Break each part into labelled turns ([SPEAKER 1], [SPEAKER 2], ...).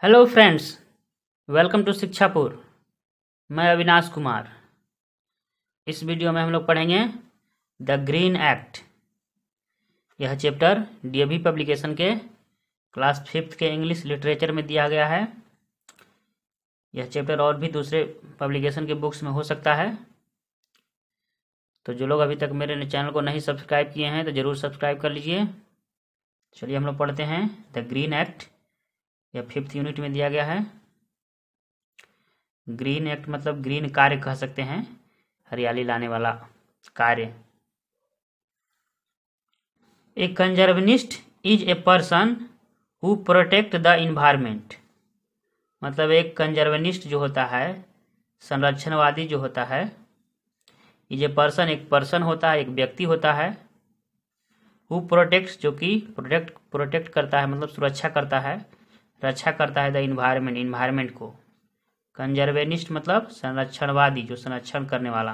[SPEAKER 1] Hello friends, welcome to Shikshapur. मैं अविनाश कुमार। इस video में हम लोग पढ़ेंगे द ग्रीन एक्ट। यह चैप्टर डीएवी पब्लिकेशन के क्लास 5th के इंग्लिश लिटरेचर में दिया गया है। यह चैप्टर और भी दूसरे पब्लिकेशन के बुक्स में हो सकता है। तो जो लोग अभी तक मेरे चैनल को नहीं सब्सक्राइब किए हैं तो ज़रूर सब्सक्राइब कर लीजिए। चलिए हम लोग पढ़ते हैं द ग्रीन एक्ट। यह 5th यूनिट में दिया गया है। ग्रीन एक्ट मतलब ग्रीन कार्य कह सकते हैं, हरियाली लाने वाला कार्य। A conservationist is a person who protect the environment. मतलब एक कंजर्वनिस्ट जो होता है, संरक्षणवादी जो होता है, इज ए पर्सन, एक पर्सन होता है, एक व्यक्ति होता है। हु प्रोटेक्ट्स, जो कि प्रोटेक्ट करता है, मतलब सुरक्षा करता है, रक्षा करता है द इन्वायरमेंट को। कंजर्वेनिस्ट मतलब संरक्षणवादी, जो संरक्षण करने वाला।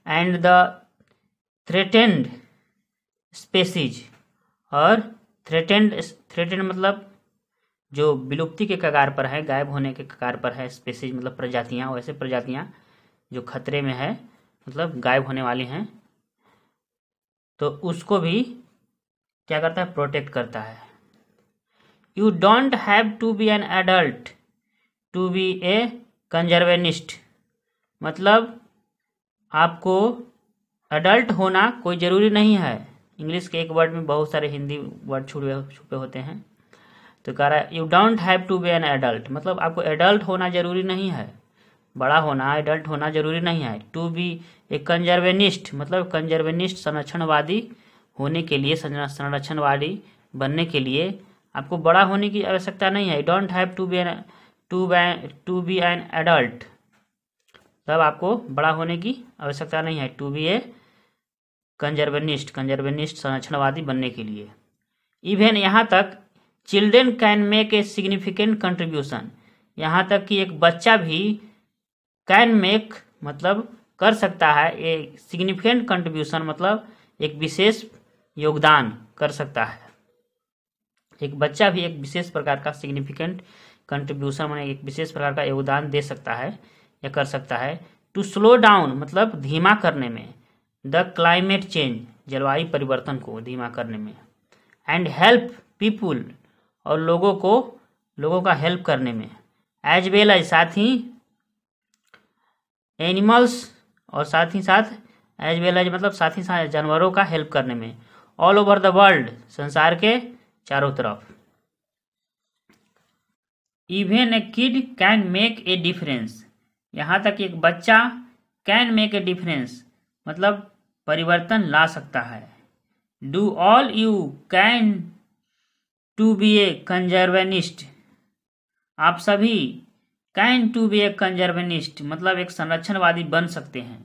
[SPEAKER 1] एंड द थ्रेटेंड स्पेसीज, और थ्रेटेंड मतलब जो विलुप्ति के कगार पर है, गायब होने के कगार पर है। स्पेसीज मतलब प्रजातियां, वैसे प्रजातियां जो खतरे में है, मतलब गायब होने वाली हैं, तो उसको भी क्या करता है, प्रोटेक्ट करता है। You don't have to be an adult to be a conservationist। मतलब आपको अडल्ट होना कोई ज़रूरी नहीं है। इंग्लिश के एक वर्ड में बहुत सारे हिंदी वर्ड छुपे होते हैं। तो कह रहा है you don't have to be an adult, मतलब आपको एडल्ट होना ज़रूरी नहीं है। बड़ा होना, एडल्ट होना ज़रूरी नहीं है। टू बी ए कंजर्वेनिस्ट मतलब कंजर्वेनिस्ट संरक्षणवादी होने के लिए, संरक्षणवादी बनने के लिए आपको बड़ा होने की आवश्यकता नहीं है। Don't have to be an adult, तब आपको बड़ा होने की आवश्यकता नहीं है। टू बी ए कंजर्वेनिस्ट संरक्षणवादी बनने के लिए। इवन यहाँ तक children can make a significant contribution, यहाँ तक कि एक बच्चा भी कैन मेक मतलब कर सकता है, ए सिग्निफिकेंट कंट्रीब्यूशन मतलब एक विशेष योगदान कर सकता है। एक बच्चा भी एक विशेष प्रकार का सिग्निफिकेंट कंट्रीब्यूशन माने एक विशेष प्रकार का योगदान दे सकता है या कर सकता है। टू स्लो डाउन मतलब धीमा करने में, द क्लाइमेट चेंज जलवायु परिवर्तन को धीमा करने में। एंड हेल्प पीपुल और लोगों का हेल्प करने में। एज वेल एज साथ ही एनिमल्स और साथ ही साथ एज वेल एज मतलब साथ ही साथ जानवरों का हेल्प करने में। ऑल ओवर द वर्ल्ड संसार के चारों तरफ। Even a kid can make a difference, यहाँ तक एक बच्चा कैन मेक ए डिफरेंस मतलब परिवर्तन ला सकता है। Do all you can to be a conservationist, आप सभी can to be a conservationist मतलब एक संरक्षणवादी बन सकते हैं।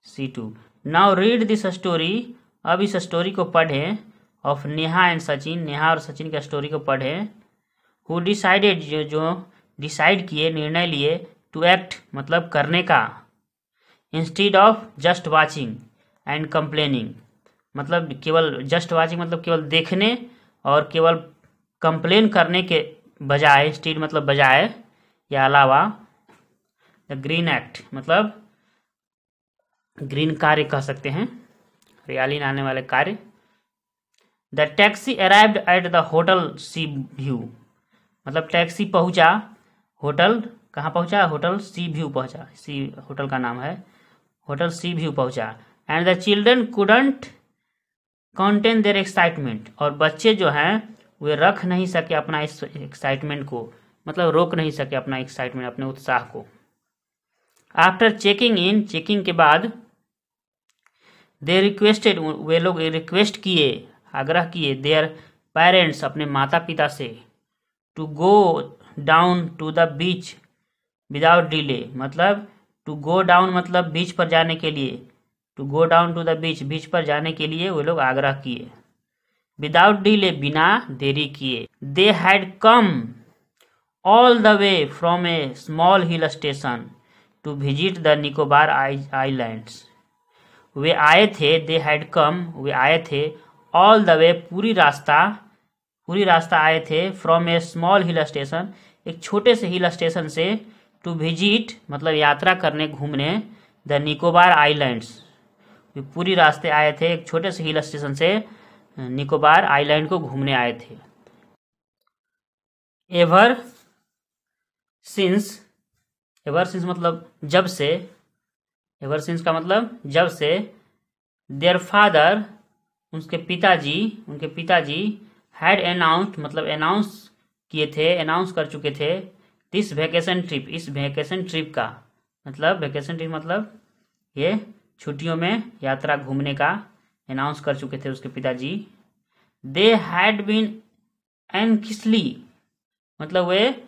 [SPEAKER 1] C2 now read this story, अब इस स्टोरी को पढ़ें। ऑफ नेहा एंड सचिन, नेहा और सचिन का स्टोरी को पढ़ें। हु डिसाइडेड जो डिसाइड किए, निर्णय लिए। टू एक्ट मतलब करने का। Instead of just watching and complaining मतलब केवल जस्ट वाचिंग मतलब केवल देखने और केवल कंप्लेन करने के बजाय, इंस्टीड मतलब बजाय या अलावा। द ग्रीन एक्ट मतलब ग्रीन कार्य कह सकते हैं, हरियाली लाने वाले कार्य। The taxi arrived at the hotel sea view मतलब टैक्सी पहुंचा, होटल कहाँ पहुंचा, होटल सी व्यू पहुंचा, सी होटल का नाम है, होटल सी व्यू पहुंचा। And the children couldn't contain their excitement, और बच्चे जो हैं वे रख नहीं सके अपना इस एक्साइटमेंट को, मतलब रोक नहीं सके अपना एक्साइटमेंट, अपने उत्साह को। आफ्टर चेकिंग इन, चेकिंग के बाद, दे रिक्वेस्टेड वे लोग रिक्वेस्ट किए, आग्रह किए, देयर पेरेंट्स अपने माता पिता से, to go down to the beach without delay मतलब टू गो डाउन मतलब बीच पर जाने के लिए, to go down to the beach beach पर जाने के लिए वे लोग आग्रह किए। विदाउट डिले बिना देरी किए। They had come all the way from a small hill station to visit the Nicobar islands, वे आए थे, दे हैड कम वे आए थे, ऑल द वे पूरी रास्ता, पूरी रास्ता आए थे from a small hill station, एक छोटे से हिल स्टेशन से, टू विजिट मतलब यात्रा करने घूमने, द निकोबार आइलैंड्स, पूरी रास्ते आए थे एक छोटे से हिल स्टेशन से निकोबार आइलैंड को घूमने आए थे। एवर सिंस, एवर सिंस मतलब जब से, एवर सिंस का मतलब जब से, देयर फादर उनके पिताजी हैड अनाउंस्ड मतलब अनाउंस किए थे, अनाउंस कर चुके थे, दिस वेकेशन ट्रिप, इस वेकेशन ट्रिप का मतलब, वेकेशन ट्रिप मतलब ये छुट्टियों में यात्रा घूमने का अनाउंस कर चुके थे उसके पिताजी। दे हैड बीन एंक्सली मतलब वे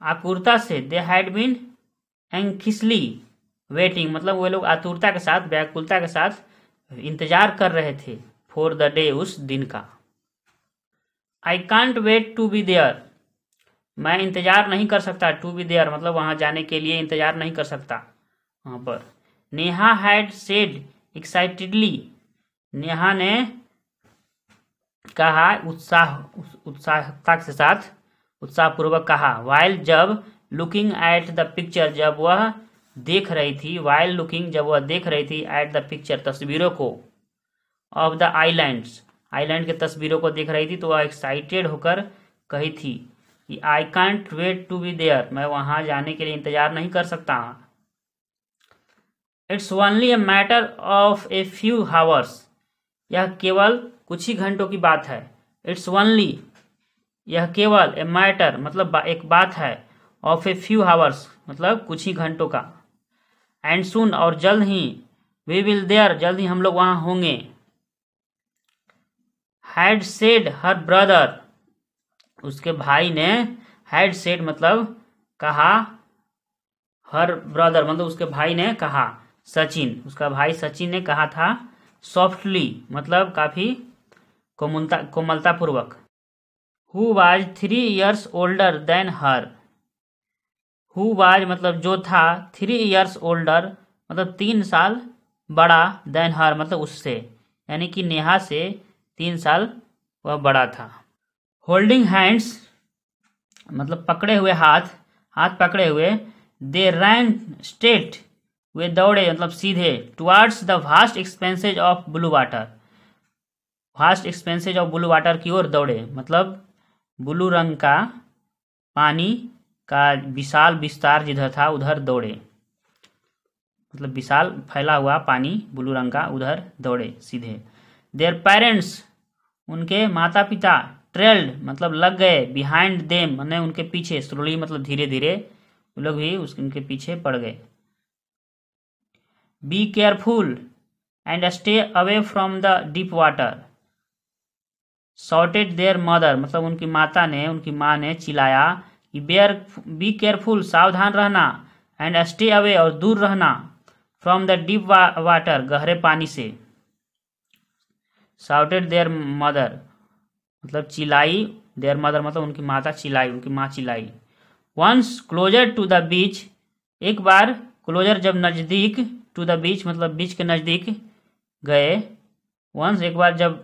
[SPEAKER 1] आकुरता से, दे हैड बीन एंक्सली वेटिंग मतलब वे लोग आतुरता के साथ, व्याकुलता के साथ इंतजार कर रहे थे, फॉर द डे, उस दिन का। I can't wait to be there, मैं इंतजार नहीं कर सकता, टू बी देयर मतलब वहां जाने के लिए इंतजार नहीं कर सकता वहां पर। Neha had said excitedly, Neha ने कहा उत्साहता के साथ, उत्साहपूर्वक कहा, वाइल जब, लुकिंग एट द पिक्चर जब वह देख रही थी, वाइल लुकिंग जब वह देख रही थी, एट द पिक्चर तस्वीरों को, ऑफ द आइलैंड्स आइलैंड के तस्वीरों को देख रही थी, तो वह एक्साइटेड होकर कही थी कि I can't wait to be there, मैं वहां जाने के लिए इंतजार नहीं कर सकता। It's only a matter of a few hours, यह केवल कुछ ही घंटों की बात है। इट्स ओनली, यह केवल, ए मैटर मतलब एक बात है, ऑफ ए फ्यू हावर्स मतलब कुछ ही घंटों का, एंड सून और जल्द ही, वी विल देयर जल्द ही हम लोग वहां होंगे। हैड सेड हर ब्रदर, उसके भाई ने, हैड सेड मतलब कहा, हर ब्रदर मतलब उसके भाई ने कहा, सचिन उसका भाई सचिन ने कहा था, सॉफ्टली मतलब काफी कोमलता पूर्वक। Who was 3 years older than her, who was मतलब जो था, 3 years ओल्डर मतलब 3 साल बड़ा, देन हर मतलब उससे, यानी कि नेहा से 3 साल वह बड़ा था। होल्डिंग हैंड्स मतलब पकड़े हुए हाथ, हाथ पकड़े हुए, दे रैन स्ट्रेट वे दौड़े मतलब सीधे, towards the vast expenses of blue water, vast expenses of blue water की ओर दौड़े मतलब ब्लू रंग का पानी का विशाल विस्तार जिधर था उधर दौड़े, मतलब विशाल फैला हुआ पानी ब्लू रंग का, उधर दौड़े सीधे। देयर पेरेंट्स उनके माता पिता, ट्रेल्ड मतलब लग गए, बिहाइंड देम मैंने उनके पीछे, स्लोली मतलब धीरे धीरे, वो लोग भी उनके पीछे पड़ गए। Be careful and stay away from the deep water, shotted there mother मतलब उनकी माता ने, उनकी माँ ने चिल्लाया कि बी केयरफुल सावधान रहना, एंड स्टे अवे और दूर रहना, फ्रॉम द डीप वाटर गहरे पानी से। शाउटेड देयर मदर मतलब चिल्लाई, देयर मदर मतलब उनकी माता चिल्लाई, उनकी माँ चिल्लाई। Once closer to the beach, एक बार क्लोजर जब नजदीक, टू द बीच मतलब बीच के नजदीक गए, वंस एक बार जब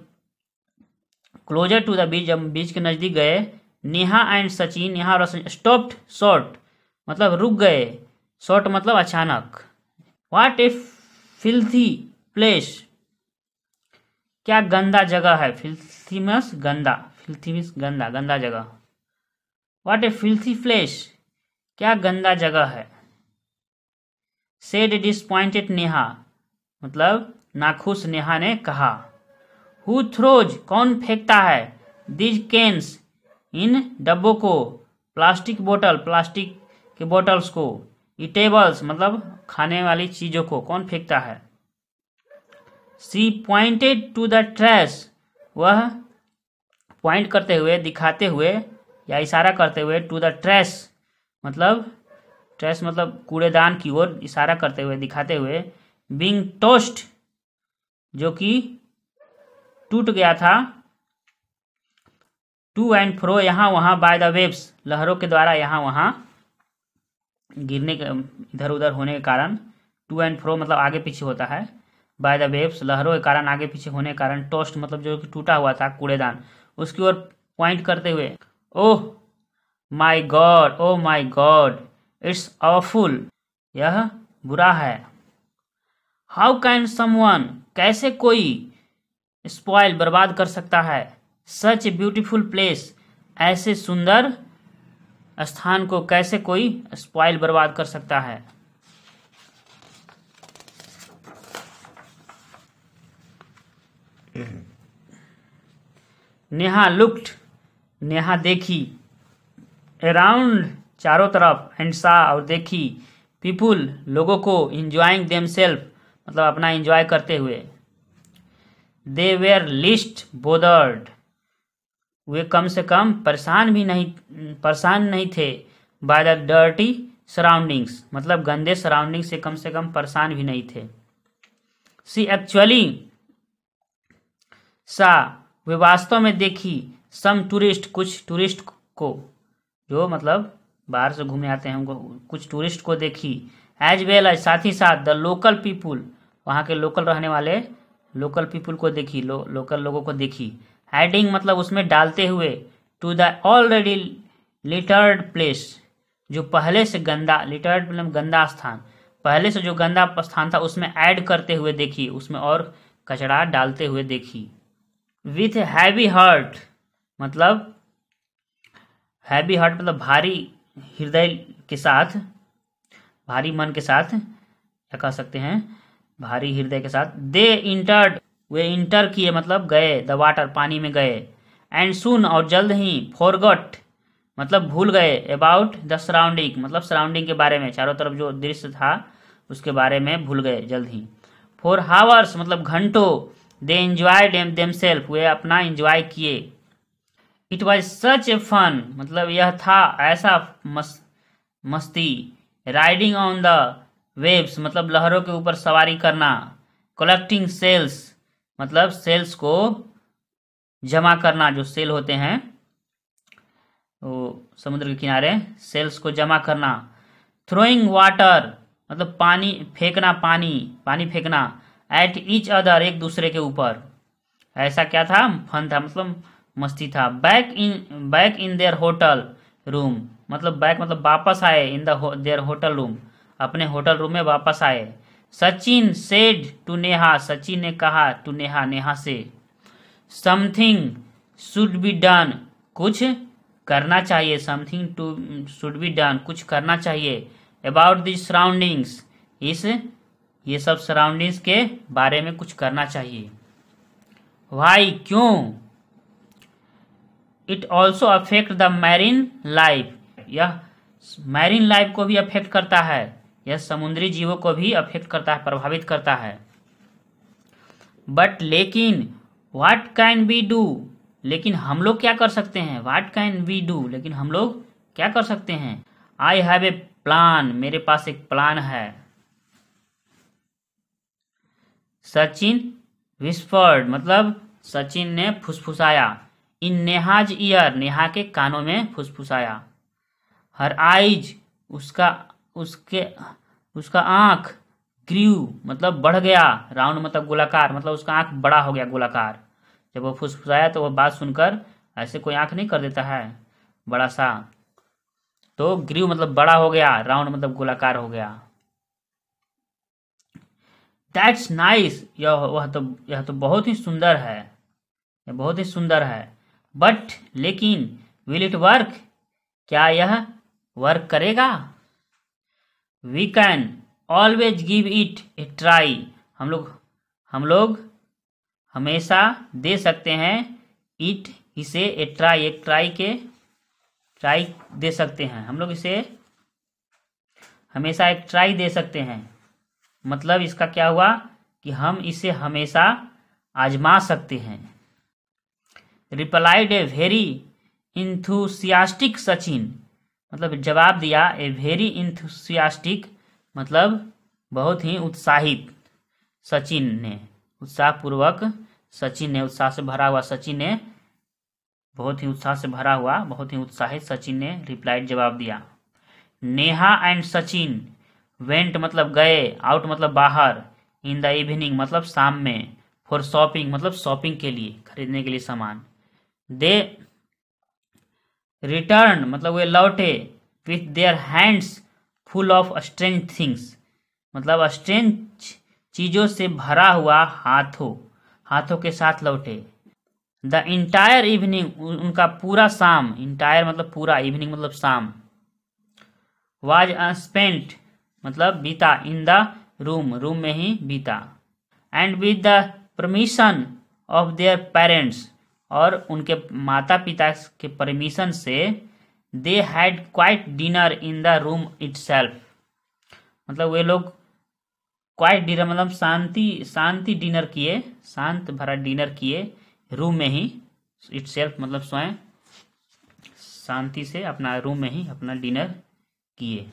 [SPEAKER 1] क्लोजर टू द बीच जब बीच के नजदीक गए, नेहा एंड सचिन, नेहा और स्टॉप्ड शॉर्ट मतलब रुक गए, शॉर्ट मतलब अचानक। व्हाट ए फिल्थी प्लेस, क्या गंदा जगह है, फिल्थी मींस गंदा, फिल्थी मींस गंदा, गंदा जगह। व्हाट ए फिल्थी प्लेस, क्या गंदा जगह है। सेड डिसपॉइंटेड नेहा मतलब नाखुश नेहा ने कहा। हु थ्रोज कौन फेंकता है, दीज कैंस इन डब्बों को, प्लास्टिक बोतल प्लास्टिक के बोतल्स को, ईटेबल्स मतलब खाने वाली चीजों को कौन फेंकता है। सी पॉइंटेड टू द ट्रैश, वह पॉइंट करते हुए, दिखाते हुए या इशारा करते हुए, टू द ट्रैश मतलब ट्रैश मतलब कूड़ेदान की ओर इशारा करते हुए, दिखाते हुए। बीइंग टोस्ट जो कि टूट गया था, टू एंड फ्रो यहाँ वहाँ, बाय द वेव्स लहरों के द्वारा यहाँ वहाँ गिरने के, इधर उधर होने के कारण, टू एंड फ्रो मतलब आगे पीछे होता है, बाय द वेव्स लहरों के कारण, आगे पीछे होने के कारण, टोस्ट मतलब जो कि टूटा हुआ था कूड़ेदान, उसकी ओर पॉइंट करते हुए, oh my god, oh my god, it's awful, यह बुरा है। हाउ कैन समवन, कैसे कोई, स्पॉइल, बर्बाद कर सकता है, सच ए ब्यूटीफुल प्लेस, ऐसे सुंदर स्थान को कैसे कोई स्पॉइल, बर्बाद कर सकता है। नेहा लुक्ड, नेहा देखी, अराउंड, चारों तरफ, एंड सा, और देखी, पीपुल, लोगों को, इंजॉइंग देमसेल्फ, मतलब अपना इंजॉय करते हुए। दे वेयर लिस्ट बोदर्ड, वे कम से कम परेशान नहीं थे। बाय द डर्टी सराउंडिंग्स, मतलब गंदे सराउंडिंग से कम परेशान भी नहीं थे। सी एक्चुअली, सा, वे वास्तव में देखी, सम टूरिस्ट, कुछ टूरिस्ट को, जो मतलब बाहर से घूमने आते हैं उनको, कुछ टूरिस्ट को देखी। एज वेल एज, साथ ही साथ, द लोकल पीपुल, वहाँ के लोकल रहने वाले लोकल पीपुल को देखी, लोकल लोगों को देखी। एडिंग, मतलब उसमें डालते हुए, to the already littered place, जो पहले से गंदा, लिटर्ड मतलब गंदा स्थान, पहले से जो गंदा स्थान था उसमें ऐड करते हुए देखी, उसमें और कचरा डालते हुए देखी। विथ हैवी हार्ट, मतलब हैवी हार्ट मतलब भारी हृदय के साथ, भारी मन के साथ, क्या कह सकते हैं, भारी हृदय के साथ। दे इंटर्ड, वे इंटर किए मतलब गए, द वाटर, पानी में गए। एंड सून, और जल्द ही, फॉरगॉट मतलब भूल गए, अबाउट द सराउंडिंग मतलब सराउंडिंग के बारे में, चारों तरफ जो दृश्य था उसके बारे में भूल गए जल्द ही। फॉर हावर्स मतलब घंटों, दे एंजॉयड देमसेल्फ, वे अपना एंजॉय किए। It was such a fun, मतलब यह था ऐसा मस्ती। राइडिंग ऑन द वेव्स मतलब लहरों के ऊपर सवारी करना। कलेक्टिंग सेल्स मतलब सेल्स को जमा करना, जो सेल होते हैं वो समुद्र के किनारे, सेल्स को जमा करना। थ्रोइंग वाटर मतलब पानी फेंकना, पानी फेंकना। एट ईच अदर, एक दूसरे के ऊपर। ऐसा क्या था, फन था, मतलब मस्ती था। Back in their hotel room मतलब बैक मतलब वापस आए, इन देयर होटल रूम, अपने होटल रूम में वापस आए। सचिन सेड टू नेहा, सचिन ने कहा टू नेहा, नेहा से। समथिंग शुड बी डन, कुछ करना चाहिए। Something to should be done, कुछ करना चाहिए। अबाउट दिस सराउंडिंग्स, ये सब सराउंडिंग्स के बारे में कुछ करना चाहिए। वाई, क्यों। It also affect the marine life, यह मैरीन लाइफ को भी अफेक्ट करता है, यह समुद्री जीवों को भी अफेक्ट करता है, प्रभावित करता है। बट लेकिन, व्हाट कैन वी डू, लेकिन हम लोग क्या कर सकते हैं। व्हाट कैन वी डू, लेकिन हम लोग क्या कर सकते हैं। आई हैव ए प्लान, मेरे पास एक प्लान है। सचिन विस्पर्ड मतलब सचिन ने फुसफुसाया। इन नेहाज ईयर, नेहा के कानों में फुसफुसाया। हर आइज, उसका आंख। ग्रीव मतलब बढ़ गया। राउंड मतलब गोलाकार, मतलब उसका आंख बड़ा हो गया, गोलाकार। जब वो फुसफुसाया तो वह बात सुनकर ऐसे कोई आंख नहीं कर देता है बड़ा सा, तो ग्रीव मतलब बड़ा हो गया, राउंड मतलब गोलाकार हो गया। दैट्स नाइस, यह तो बहुत ही सुंदर है, यह बहुत ही सुंदर है। बट लेकिन, विल इट वर्क, क्या यह वर्क करेगा। We can always give it a try, हम लोग हमेशा दे सकते हैं। इसे ए ट्राई, एक ट्राई दे सकते हैं। हम लोग इसे हमेशा एक ट्राई दे सकते हैं। मतलब इसका क्या हुआ कि हम इसे हमेशा आजमा सकते हैं। Replied a very enthusiastic Sachin, मतलब जवाब दिया। ए वेरी इंथुसियास्टिक मतलब बहुत ही उत्साहित सचिन ने, उत्साहपूर्वक सचिन ने, उत्साह से भरा हुआ सचिन ने, बहुत ही उत्साह से भरा हुआ, बहुत ही उत्साहित सचिन ने रिप्लाइड जवाब दिया। नेहा एंड सचिन वेंट मतलब गए, आउट मतलब बाहर, इन द इवनिंग मतलब शाम में, फॉर शॉपिंग मतलब शॉपिंग के लिए, खरीदने के लिए सामान। दे रिटर्न मतलब वे लौटे with their hands full of strange things, मतलब स्ट्रेंज चीजों से भरा हुआ हाथों के साथ लौटे। द इंटायर इवनिंग उनका पूरा शाम, इंटायर मतलब पूरा, इवनिंग मतलब शाम, वाज स्पेंट मतलब बीता, इन द रूम में ही बीता, and with the permission of their parents और उनके माता पिता के परमिशन से they had quite dinner in the room itself, मतलब वे लोग क्वाइट डिनर मतलब शांति डिनर किए, शांत भरा डिनर किए रूम में ही, इटसेल्फ मतलब स्वयं, शांति से अपना रूम में ही अपना डिनर किए।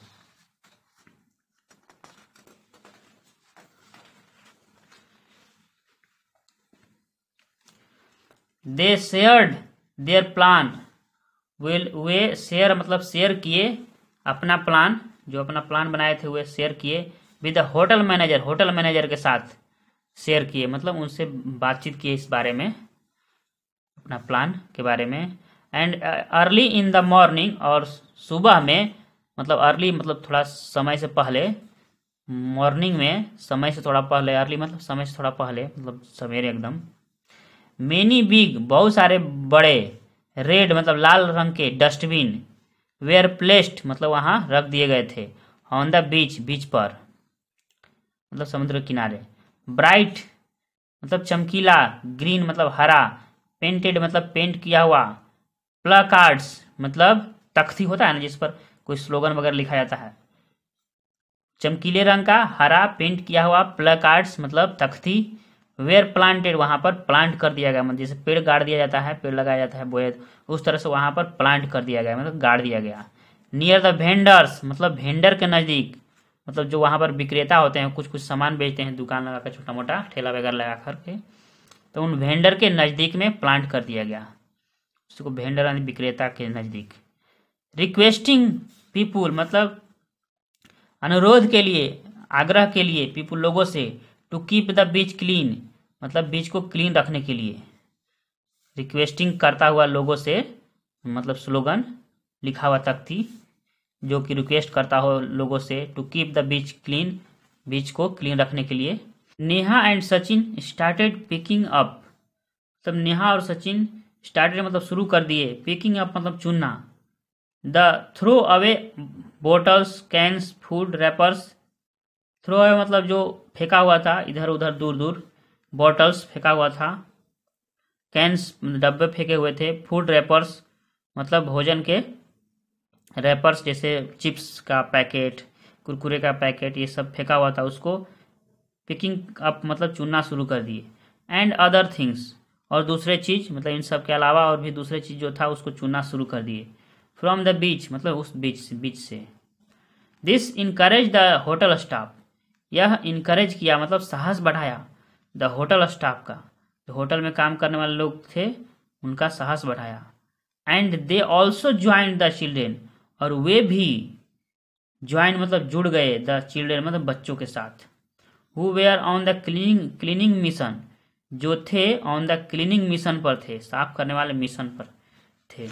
[SPEAKER 1] दे shared their plan, way share मतलब शेयर किए अपना प्लान, जो अपना प्लान बनाए थे वे शेयर किए विद द होटल मैनेजर के साथ शेयर किए, मतलब उनसे बातचीत किए इस बारे में, अपना प्लान के बारे में। And early in the morning और सुबह में, मतलब अर्ली मतलब थोड़ा समय से पहले, मॉर्निंग में समय से थोड़ा पहले, अर्ली मतलब समय से थोड़ा पहले मतलब सवेरे एकदम। मेनी बिग बहुत सारे बड़े, रेड मतलब लाल रंग के डस्टबिन, वेयर प्लेस्ड मतलब वहाँ रख दिए गए थे, ऑन द बीच पर मतलब समुद्र किनारे। ब्राइट मतलब चमकीला, ग्रीन मतलब हरा, पेंटेड मतलब पेंट किया हुआ, प्लकार्ड्स मतलब तख्ती होता है ना जिस पर कोई स्लोगन वगैरह लिखा जाता है, चमकीले रंग का, हरा, पेंट किया हुआ, प्लकार्ड्स मतलब तख्ती, वेयर प्लांटेड वहां पर प्लांट कर दिया गया, मतलब जैसे पेड़ गाड़ दिया जाता है, पेड़ लगाया जाता है बोए, उस तरह से वहां पर प्लांट कर दिया गया मतलब गाड़ दिया गया। नियर द वेंडर्स मतलब वेंडर के नज़दीक, मतलब जो वहां पर विक्रेता होते हैं, कुछ सामान बेचते हैं दुकान लगाकर, छोटा मोटा ठेला वगैरह लगा करके, तो उन वेंडर के नज़दीक में प्लांट कर दिया गया, उसको वेंडर यानी विक्रेता के नज़दीक। रिक्वेस्टिंग पीपुल मतलब अनुरोध के लिए, आग्रह के लिए, पीपुल लोगों से, to keep the beach clean मतलब बीच को क्लीन रखने के लिए, रिक्वेस्टिंग करता हुआ लोगों से मतलब स्लोगन लिखा हुआ तख्ती जो कि रिक्वेस्ट करता हो लोगों से, to keep the beach clean beach को क्लीन रखने के लिए। Neha and Sachin started picking up, मतलब नेहा और सचिन स्टार्टेड मतलब शुरू कर दिए, पिकिंग अप मतलब चुनना, the throw away bottles, cans, food wrappers, throw away मतलब जो फेंका हुआ था इधर उधर दूर दूर, बॉटल्स फेंका हुआ था, कैंस डब्बे फेंके हुए थे, फूड रैपर्स मतलब भोजन के रैपर्स जैसे चिप्स का पैकेट, कुरकुरे का पैकेट, ये सब फेंका हुआ था, उसको पिकिंग अप मतलब चुनना शुरू कर दिए। एंड अदर थिंग्स और दूसरे चीज़ मतलब इन सब के अलावा और भी दूसरे चीज़ जो था उसको चुनना शुरू कर दिए। फ्रॉम द बीच मतलब उस बीच से। This encourage the hotel staff, यह इनकरेज किया मतलब साहस बढ़ाया, द होटल स्टाफ का, जो होटल में काम करने वाले लोग थे उनका साहस बढ़ाया। And they also join the children, और वे भी ज्वाइन मतलब जुड़ गए, द चिल्ड्रेन मतलब बच्चों के साथ, who were on the cleaning mission, जो थे ऑन द क्लीनिंग मिशन पर थे, साफ करने वाले मिशन पर थे,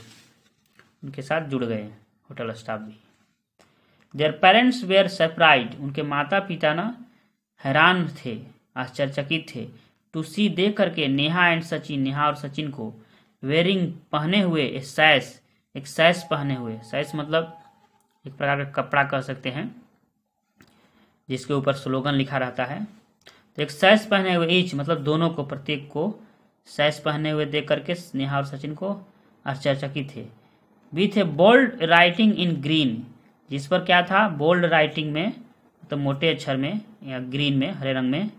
[SPEAKER 1] उनके साथ जुड़ गए होटल स्टाफ भी। देयर पेरेंट्स वेयर सरप्राइज्ड, उनके माता पिता ना हैरान थे, आश्चर्यचकित थे, टू सी देख करके नेहा एंड सचिन, नेहा और सचिन को, वेयरिंग पहने हुए, एक सैश पहने हुए, सैश मतलब एक प्रकार का कपड़ा कह सकते हैं जिसके ऊपर स्लोगन लिखा रहता है, तो एक सैश पहने हुए, ईच मतलब दोनों को, प्रत्येक को सैश पहने हुए देख करके नेहा और सचिन को आश्चर्यचकित थे। With a bold writing in green, जिस पर क्या था, बोल्ड राइटिंग में मतलब मोटे अक्षर में या ग्रीन में हरे रंग में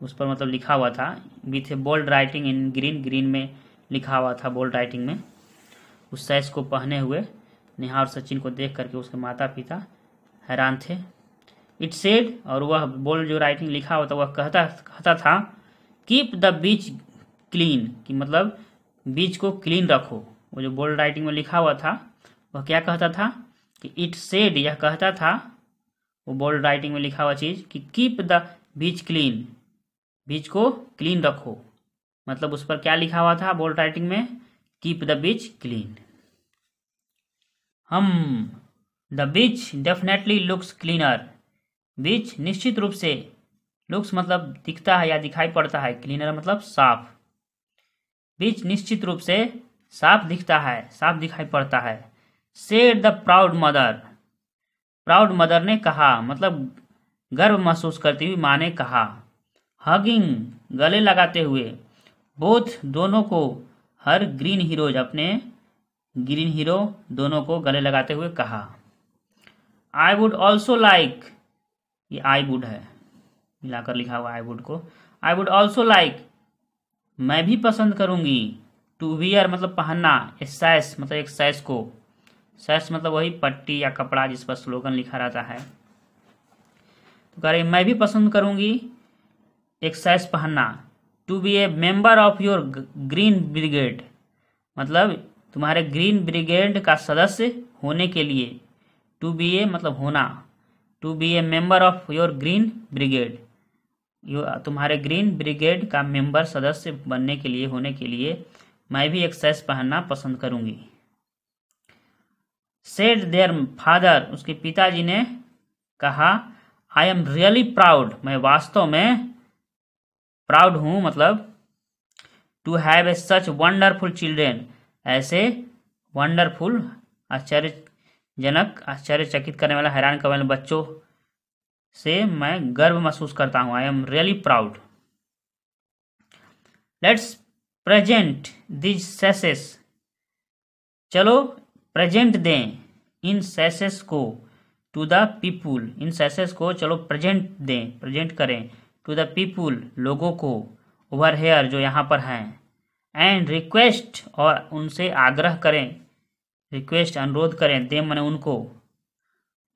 [SPEAKER 1] उस पर मतलब लिखा हुआ था, with a bold writing in green, green में लिखा हुआ था बोल्ड राइटिंग में। उस सैश को पहने हुए नेहा और सचिन को देख करके उसके माता पिता हैरान थे। इट सेड, और वह बोल्ड जो राइटिंग लिखा हुआ था वह कहता था, कीप द बीच क्लीन, कि मतलब बीच को क्लीन रखो। वो जो बोल्ड राइटिंग में लिखा हुआ था वह क्या कहता था कि इट सेड, यह कहता था वो बोल्ड राइटिंग में लिखा हुआ चीज कि keep the beach clean, beach को क्लीन रखो, मतलब उस पर क्या लिखा हुआ था बोल्ड राइटिंग में, keep the beach clean. The beach definitely looks cleaner. Beach निश्चित रूप से, लुक्स मतलब दिखता है या दिखाई पड़ता है, क्लीनर मतलब साफ। बीच निश्चित रूप से साफ दिखता है, साफ दिखाई पड़ता है। Said the proud mother. Proud mother ने कहा, मतलब गर्व महसूस करती हुई माँ ने कहा। हगिंग गले लगाते हुए, बोथ दोनों को, हर ग्रीन हीरोज अपने ग्रीन हीरो दोनों को गले लगाते हुए कहा। आई वुड ऑल्सो लाइक, ये आई वुड है मिलाकर लिखा हुआ आई वुड को। आई वुड ऑल्सो लाइक, मैं भी पसंद करूंगी। टू वियर मतलब पहनना, ए सैश मतलब एक सैश को, सैश मतलब वही पट्टी या कपड़ा जिस पर स्लोगन लिखा रहता है। तो कह रही मैं भी पसंद करूंगी एक सैश पहनना। To be a member of your green brigade, मतलब तुम्हारे ग्रीन ब्रिगेड का सदस्य होने के लिए। टू बी ए मतलब होना, to be a member of your green brigade, तुम्हारे ग्रीन ब्रिगेड का मेंबर सदस्य बनने के लिए, होने के लिए मैं भी एक सैश पहनना पसंद करूंगी। सेड देयर फादर, उसके पिताजी ने कहा। आई एम रियली प्राउड, मैं वास्तव में प्राउड हूं, मतलब to have a such wonderful children, ऐसे वंडरफुल आश्चर्यजनक, आश्चर्यचकित करने वाला, हैरान करने वाले बच्चों से मैं गर्व महसूस करता हूं। I am really proud. Let's present this sashes, चलो प्रेजेंट दें इन सैसेस को टू द पीपुल, इन सैसेस को चलो प्रेजेंट दें, प्रेजेंट करें टू द पीपुल, लोगों को, ओवर हेयर जो यहाँ पर हैं, एंड रिक्वेस्ट और उनसे आग्रह करें, रिक्वेस्ट अनुरोध करें, देम माने उनको,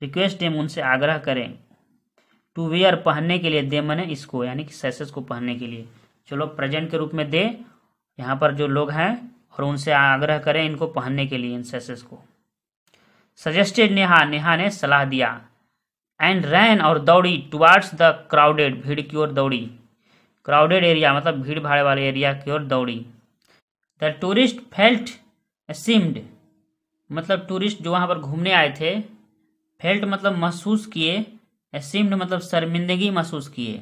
[SPEAKER 1] रिक्वेस्ट देम उनसे आग्रह करें, टू वियर पहनने के लिए, देम माने इसको यानी कि सैसेस को पहनने के लिए, चलो प्रेजेंट के रूप में दे यहाँ पर जो लोग हैं और उनसे आग्रह करें इनको पहनने के लिए, इन सैसेस को। सजेस्टेड नेहा, नेहा ने सलाह दिया। एंड रैन और दौड़ी टुवार्ड्स द क्राउडेड, भीड़ की ओर दौड़ी, क्राउडेड एरिया मतलब भीड़ भाड़ वाले एरिया की ओर दौड़ी। द टूरिस्ट फेल्ट असिम्ड, मतलब टूरिस्ट जो वहाँ पर घूमने आए थे, फेल्ट मतलब महसूस किए, असिम्ड मतलब शर्मिंदगी महसूस किए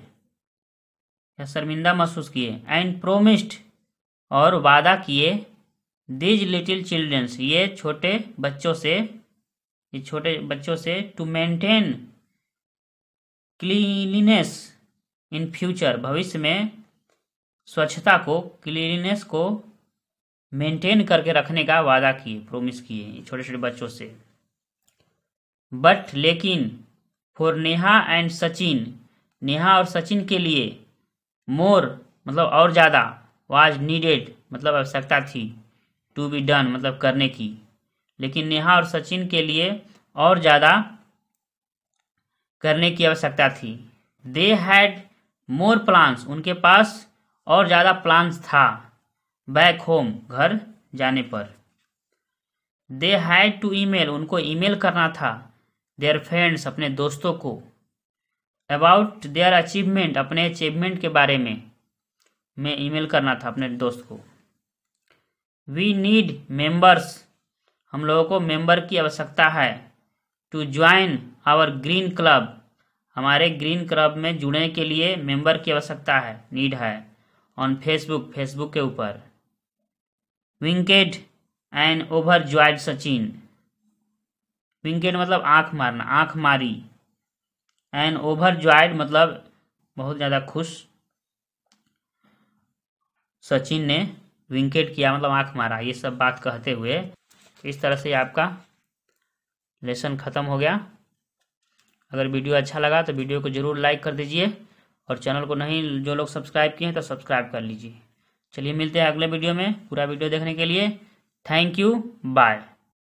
[SPEAKER 1] या शर्मिंदा महसूस किए। एंड प्रोमिस्ड और वादा किए, दीज लिटिल चिल्ड्रंस, ये छोटे बच्चों से, to maintain cleanliness in future, भविष्य में स्वच्छता को, क्लीनलीनेस को मेंटेन करके रखने का वादा किए, प्रोमिस किए छोटे छोटे बच्चों से। बट लेकिन, फॉर नेहा एंड सचिन, नेहा और सचिन के लिए, मोर मतलब और ज़्यादा, वाज नीडेड मतलब आवश्यकता थी, टू बी डन मतलब करने की, लेकिन नेहा और सचिन के लिए और ज़्यादा करने की आवश्यकता थी। दे हैड मोर प्लान्स, उनके पास और ज़्यादा प्लान्स था, बैक होम घर जाने पर। दे हैड टू ईमेल, उनको ईमेल करना था, देयर फ्रेंड्स अपने दोस्तों को, अबाउट देयर अचीवमेंट अपने अचीवमेंट के बारे में ईमेल करना था अपने दोस्त को। वी नीड मेंबर्स, हम लोगों को मेंबर की आवश्यकता है, to join our green club, हमारे ग्रीन क्लब में जुड़ने के लिए मेंबर की आवश्यकता है, नीड है। ऑन फेसबुक, फेसबुक के ऊपर। विंकेड एंड ओवर जॉयड सचिन, विंकेड मतलब आंख मारना, आंख मारी, एंड ओवर जॉयड मतलब बहुत ज़्यादा खुश, सचिन ने विंकेट किया मतलब आंख मारा, ये सब बात कहते हुए इस तरह से आपका लेसन ख़त्म हो गया। अगर वीडियो अच्छा लगा तो वीडियो को ज़रूर लाइक कर दीजिए और चैनल को नहीं जो लोग सब्सक्राइब किए हैं तो सब्सक्राइब कर लीजिए। चलिए मिलते हैं अगले वीडियो में। पूरा वीडियो देखने के लिए थैंक यू, बाय।